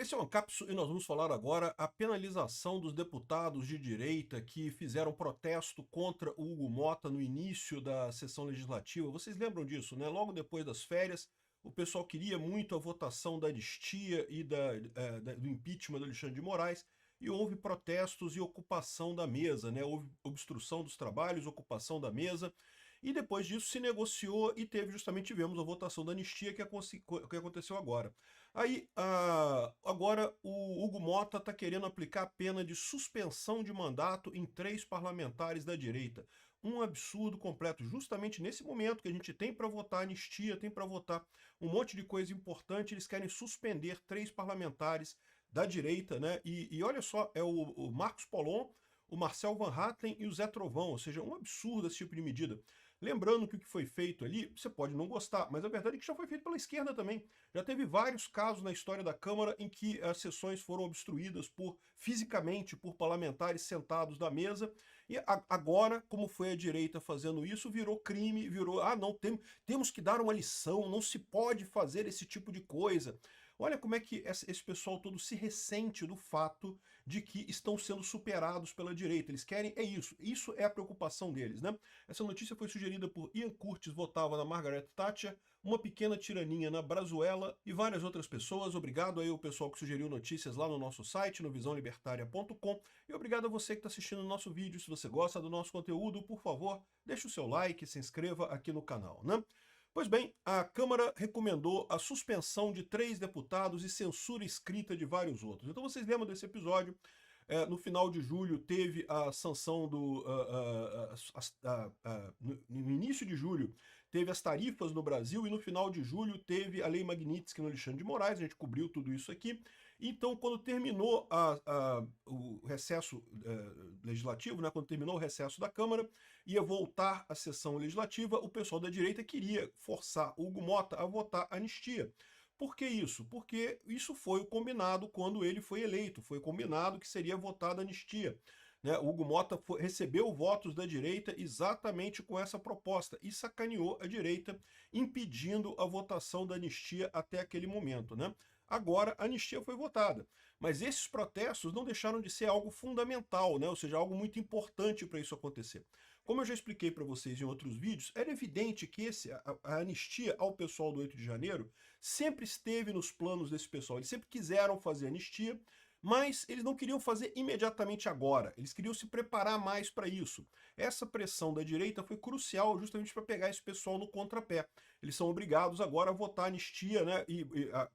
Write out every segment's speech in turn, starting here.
Esse é o Ancapsu e nós vamos falar agora a penalização dos deputados de direita que fizeram protesto contra o Hugo Motta no início da sessão legislativa. Vocês lembram disso, né? Logo depois das férias, o pessoal queria muito a votação da anistia e do impeachment do Alexandre de Moraes, e houve protestos e ocupação da mesa, né? Houve obstrução dos trabalhos, ocupação da mesa, e depois disso se negociou e tivemos a votação da anistia que aconteceu agora. Aí, agora o Hugo Motta está querendo aplicar a pena de suspensão de mandato em 3 parlamentares da direita. Um absurdo completo, justamente nesse momento que a gente tem para votar anistia, tem para votar um monte de coisa importante, eles querem suspender 3 parlamentares da direita, né? E olha só, é o Marcos Polon, o Marcel Van Hatten e o Zé Trovão, ou seja, um absurdo esse tipo de medida. Lembrando que o que foi feito ali, você pode não gostar, mas a verdade é que já foi feito pela esquerda também. Já teve vários casos na história da Câmara em que as sessões foram obstruídas fisicamente por parlamentares sentados na mesa, e agora, como foi a direita fazendo isso, virou crime, não, temos que dar uma lição, não se pode fazer esse tipo de coisa. Olha como é que esse pessoal todo se ressente do fato de que estão sendo superados pela direita. Eles querem, isso é a preocupação deles, né? Essa notícia foi sugerida por Ian Curtis, votava na Margaret Thatcher, Uma Pequena Tiraninha na Brazuela e várias outras pessoas. Obrigado aí ao pessoal que sugeriu notícias lá no nosso site, no visãolibertaria.com, e obrigado a você que está assistindo o nosso vídeo. Se você gosta do nosso conteúdo, por favor, deixe o seu like, se inscreva aqui no canal, né? Pois bem, a Câmara recomendou a suspensão de 3 deputados e censura escrita de vários outros. Então vocês lembram desse episódio? No final de julho teve a sanção no início de julho teve as tarifas no Brasil, e no final de julho teve a Lei Magnitsky no Alexandre de Moraes. A gente cobriu tudo isso aqui. Então, quando terminou o recesso legislativo, né, quando terminou o recesso da Câmara, ia voltar a sessão legislativa, o pessoal da direita queria forçar o Hugo Motta a votar anistia. Por que isso? Porque isso foi o combinado quando ele foi eleito, foi combinado que seria votada anistia. Né? O Hugo Motta recebeu votos da direita exatamente com essa proposta e sacaneou a direita, impedindo a votação da anistia até aquele momento, né? Agora a anistia foi votada, mas esses protestos não deixaram de ser algo fundamental, né? Ou seja, algo muito importante para isso acontecer. Como eu já expliquei para vocês em outros vídeos, era evidente que a anistia ao pessoal do 8 de janeiro sempre esteve nos planos desse pessoal. Eles sempre quiseram fazer anistia, mas eles não queriam fazer imediatamente agora. Eles queriam se preparar mais para isso. Essa pressão da direita foi crucial justamente para pegar esse pessoal no contrapé. Eles são obrigados agora a votar anistia, né?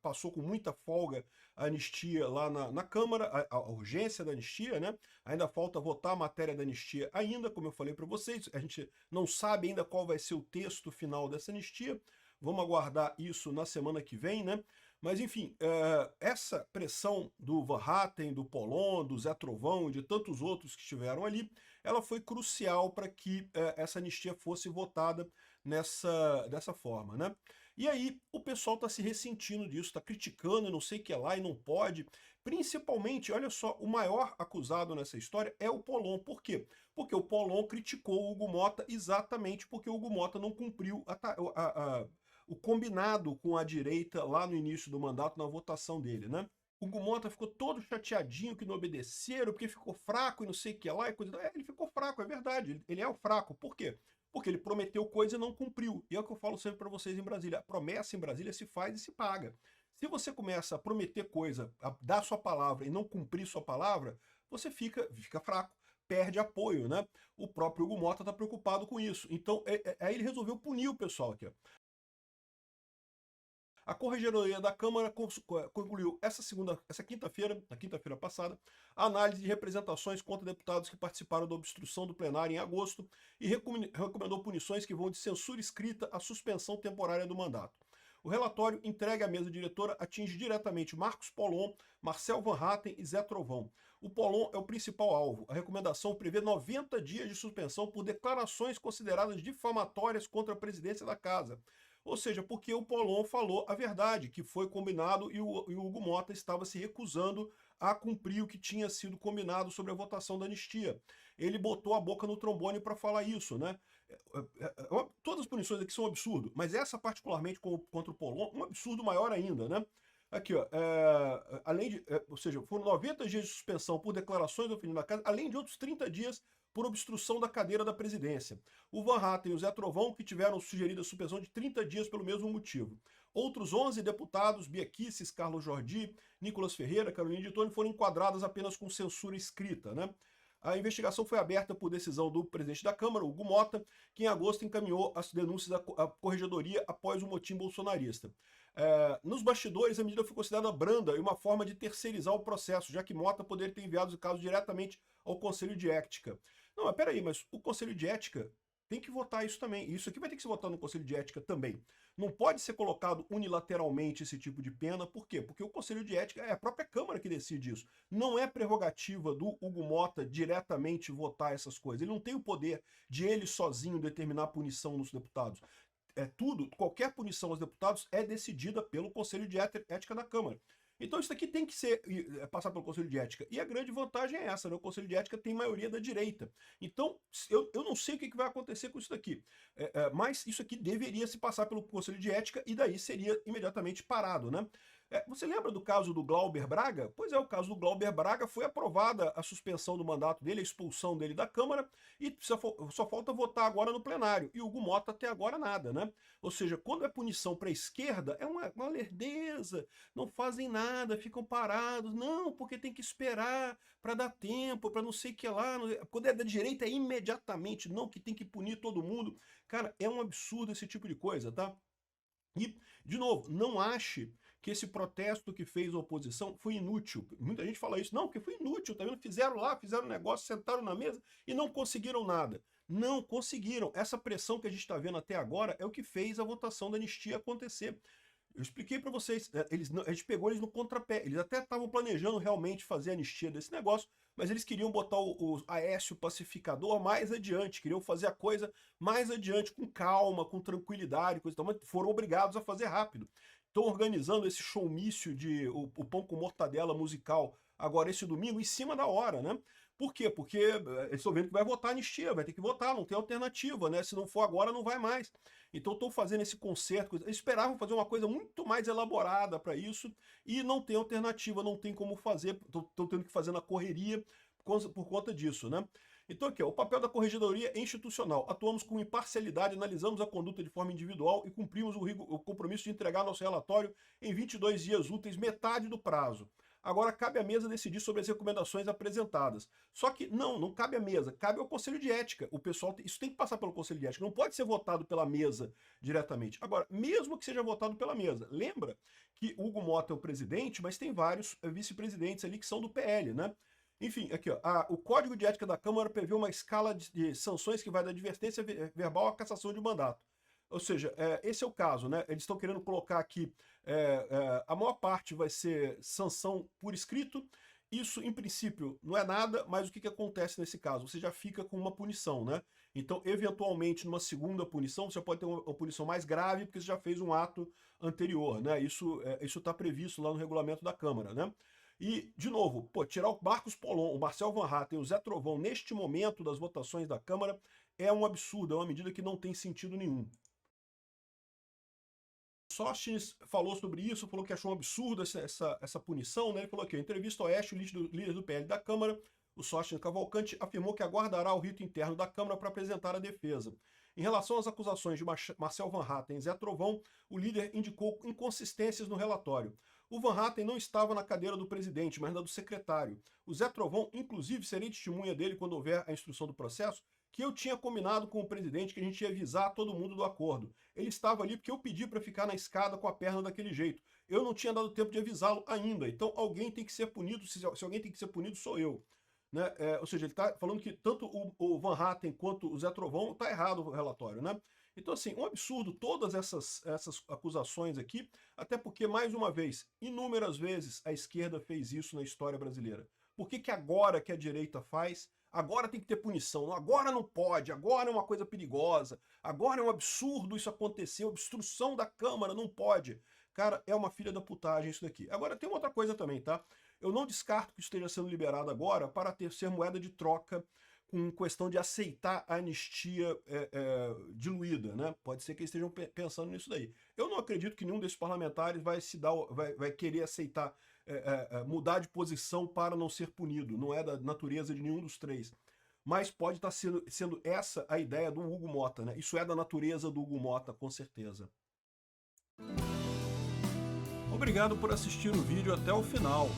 Passou com muita folga a anistia lá na Câmara, a urgência da anistia, né? Ainda falta votar a matéria da anistia ainda, como eu falei para vocês. A gente não sabe ainda qual vai ser o texto final dessa anistia. Vamos aguardar isso na semana que vem, né? Mas, enfim, essa pressão do Van Hatten, do Polon, do Zé Trovão e de tantos outros que estiveram ali, ela foi crucial para que essa anistia fosse votada dessa forma, né? E aí o pessoal está se ressentindo disso, está criticando e não sei o que lá e não pode. Principalmente, olha só, o maior acusado nessa história é o Polon. Por quê? Porque o Polon criticou o Hugo Motta exatamente porque o Hugo Motta não cumpriu o combinado com a direita lá no início do mandato, na votação dele, né? O Hugo Motta ficou todo chateadinho que não obedeceram, porque ficou fraco e não sei o que lá, e coisa. Ele ficou fraco, é verdade, ele é o fraco. Por quê? Porque ele prometeu coisa e não cumpriu. E é o que eu falo sempre para vocês em Brasília. A promessa em Brasília se faz e se paga. Se você começa a prometer coisa, a dar sua palavra e não cumprir sua palavra, você fica fraco, perde apoio, né? O próprio Hugo Motta está preocupado com isso. Então, aí ele resolveu punir o pessoal aqui. A Corregedoria da Câmara concluiu essa quinta-feira, na quinta-feira passada, a análise de representações contra deputados que participaram da obstrução do plenário em agosto e recomendou punições que vão de censura escrita à suspensão temporária do mandato. O relatório entregue à mesa diretora atinge diretamente Marcos Polon, Marcel Van Hatten e Zé Trovão. O Polon é o principal alvo. A recomendação prevê 90 dias de suspensão por declarações consideradas difamatórias contra a presidência da Casa. Ou seja, porque o Polon falou a verdade, que foi combinado e o Hugo Motta estava se recusando a cumprir o que tinha sido combinado sobre a votação da anistia. Ele botou a boca no trombone para falar isso, né? Todas as punições aqui são um absurdo, mas essa particularmente contra o Polon, um absurdo maior ainda, né? Aqui, ó, além de, ou seja, foram 90 dias de suspensão por declarações ofendidas na casa, além de outros 30 dias por obstrução da cadeira da presidência. O Van Hatten e o Zé Trovão, que tiveram sugerida a suspensão de 30 dias pelo mesmo motivo. Outros 11 deputados, Bia Kicis, Carlos Jordi, Nicolas Ferreira, Carolina de Tone, foram enquadrados apenas com censura escrita, né? A investigação foi aberta por decisão do presidente da Câmara, Hugo Mota, que em agosto encaminhou as denúncias à corregedoria após o motim bolsonarista. Nos bastidores, a medida foi considerada branda e uma forma de terceirizar o processo, já que Mota poderia ter enviado o caso diretamente ao Conselho de Ética. Não, mas peraí, mas o Conselho de Ética tem que votar isso também. Isso aqui vai ter que ser votado no Conselho de Ética também. Não pode ser colocado unilateralmente esse tipo de pena. Por quê? Porque o Conselho de Ética é a própria Câmara que decide isso. Não é prerrogativa do Hugo Mota diretamente votar essas coisas. Ele não tem o poder de ele sozinho determinar a punição nos deputados. Qualquer punição aos deputados é decidida pelo Conselho de Ética da Câmara. Então isso daqui tem que ser passar pelo Conselho de Ética. E a grande vantagem é essa, né? O Conselho de Ética tem maioria da direita. Então eu não sei o que vai acontecer com isso daqui. Mas isso aqui deveria se passar pelo Conselho de Ética e daí seria imediatamente parado, né? Você lembra do caso do Glauber Braga? Pois é, o caso do Glauber Braga foi aprovada a suspensão do mandato dele, a expulsão dele da Câmara, e só falta votar agora no plenário. E o Hugo Mota até agora nada, né? Ou seja, quando é punição para a esquerda, é uma lerdeza, não fazem nada, ficam parados. Não, porque tem que esperar para dar tempo, para não sei o que lá. Quando é da direita, é imediatamente, não que tem que punir todo mundo. Cara, é um absurdo esse tipo de coisa, tá? E, de novo, não ache que esse protesto que fez a oposição foi inútil. Muita gente fala isso. Não, porque foi inútil, tá vendo? Fizeram lá, fizeram um negócio, sentaram na mesa e não conseguiram nada. Não conseguiram. Essa pressão que a gente está vendo até agora é o que fez a votação da anistia acontecer. Eu expliquei para vocês, a gente pegou eles no contrapé. Eles até estavam planejando realmente fazer a anistia desse negócio, mas eles queriam botar o Aécio pacificador mais adiante, queriam fazer a coisa mais adiante, com calma, com tranquilidade, coisa e tal, mas foram obrigados a fazer rápido. Estão organizando esse showmício de o pão com mortadela musical agora esse domingo em cima da hora, né? Por quê? Porque eles estão vendo que vai votar anistia, vai ter que votar, não tem alternativa, né? Se não for agora, não vai mais. Então estão fazendo esse concerto, eles esperavam fazer uma coisa muito mais elaborada para isso e não tem alternativa, não tem como fazer, estão tendo que fazer na correria por conta disso, né? Então aqui, ó, o papel da corregedoria é institucional. Atuamos com imparcialidade, analisamos a conduta de forma individual e cumprimos o compromisso de entregar nosso relatório em 22 dias úteis, metade do prazo. Agora cabe à mesa decidir sobre as recomendações apresentadas. Só que não cabe à mesa, cabe ao Conselho de Ética. O pessoal, isso tem que passar pelo Conselho de Ética, não pode ser votado pela mesa diretamente. Agora, mesmo que seja votado pela mesa, lembra que Hugo Mota é o presidente, mas tem vários vice-presidentes ali que são do PL, né? Enfim, aqui, ó, o Código de Ética da Câmara prevê uma escala de sanções que vai da advertência verbal à cassação de mandato. Ou seja, esse é o caso, né? Eles estão querendo colocar aqui, a maior parte vai ser sanção por escrito. Isso, em princípio, não é nada, mas o que acontece nesse caso? Você já fica com uma punição, né? Então, eventualmente, numa segunda punição, você pode ter uma punição mais grave, porque você já fez um ato anterior, né? Isso está previsto lá no regulamento da Câmara, né? E, de novo, tirar o Marcos Polon, o Marcel Van Hatten e o Zé Trovão neste momento das votações da Câmara é um absurdo, é uma medida que não tem sentido nenhum. Sóstenes falou sobre isso, falou que achou um absurdo essa punição, né? Ele falou aqui, em entrevista ao Oeste, o líder do PL da Câmara, o Sóstenes Cavalcante, afirmou que aguardará o rito interno da Câmara para apresentar a defesa. Em relação às acusações de Marcel Van Hatten e Zé Trovão, o líder indicou inconsistências no relatório. O Van Hatten não estava na cadeira do presidente, mas na do secretário. O Zé Trovão, inclusive, serei testemunha dele quando houver a instrução do processo, que eu tinha combinado com o presidente que a gente ia avisar todo mundo do acordo. Ele estava ali porque eu pedi para ficar na escada com a perna daquele jeito. Eu não tinha dado tempo de avisá-lo ainda, então alguém tem que ser punido, se alguém tem que ser punido sou eu. Né? Ou seja, ele está falando que tanto o Van Hatten quanto o Zé Trovão está errado o relatório, né? Então, assim, um absurdo todas essas acusações aqui, até porque, mais uma vez, inúmeras vezes a esquerda fez isso na história brasileira. Por que agora que a direita faz, agora tem que ter punição, agora não pode, agora é uma coisa perigosa, agora é um absurdo isso acontecer, obstrução da Câmara, não pode. Cara, é uma filha da putagem isso daqui. Agora, tem uma outra coisa também, tá? Eu não descarto que esteja sendo liberado agora para ser moeda de troca com questão de aceitar a anistia diluída, né? Pode ser que eles estejam pensando nisso daí. Eu não acredito que nenhum desses parlamentares vai querer aceitar, mudar de posição para não ser punido. Não é da natureza de nenhum dos três. Mas pode estar sendo essa a ideia do Hugo Mota, né? Isso é da natureza do Hugo Mota, com certeza. Obrigado por assistir o vídeo até o final.